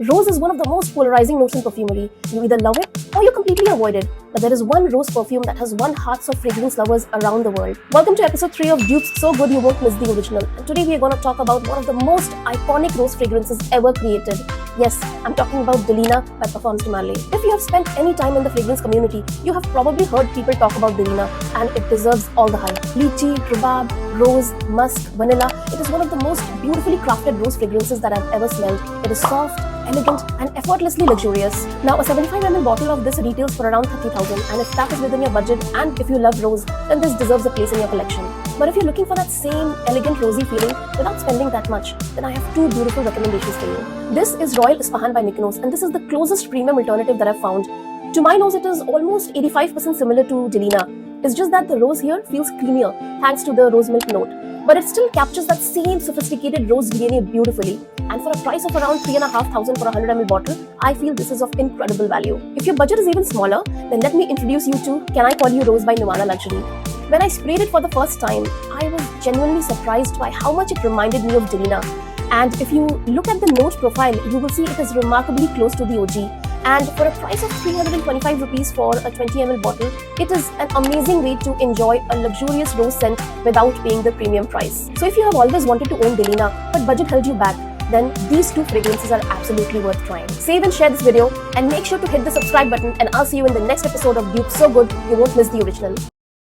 Rose is one of the most polarizing notes in perfumery. You either love it or you completely avoid it. But there is one rose perfume that has won hearts of fragrance lovers around the world. Welcome to episode 3 of Dupes So Good You Won't Miss the Original. And today we are going to talk about one of the most iconic rose fragrances ever created. Yes, I'm talking about Delina by Parfums de Marly. If you have spent any time in the fragrance community, you have probably heard people talk about Delina, and it deserves all the hype. Lychee, rhubarb, rose, musk, vanilla. It is one of the most beautifully crafted rose fragrances that I've ever smelled. It is soft, elegant and effortlessly luxurious. Now a 75 ml bottle of this retails for around 30,000, and if that is within your budget and if you love rose, then this deserves a place in your collection. But if you're looking for that same elegant rosy feeling without spending that much, then I have two beautiful recommendations for you. This is Royal Isfahan by Mykonos, and this is the closest premium alternative that I've found. To my nose, it is almost 85% similar to Delina. It's just that the rose here feels creamier thanks to the rose milk note. But it still captures that same sophisticated rose DNA beautifully. And for a price of around 3,500 for a 100 ml bottle, I feel this is of incredible value. If your budget is even smaller, then let me introduce you to Can I Call You Rose by Nirvana Luxury. When I sprayed it for the first time, I was genuinely surprised by how much it reminded me of Delina. And if you look at the note profile, you will see it is remarkably close to the OG. And for a price of 325 rupees for a 20 ml bottle, it is an amazing way to enjoy a luxurious rose scent without paying the premium price. So if you have always wanted to own Delina but budget held you back, then these two fragrances are absolutely worth trying. Save and share this video and make sure to hit the subscribe button, and I'll see you in the next episode of Dupes So Good You Won't Miss the Original.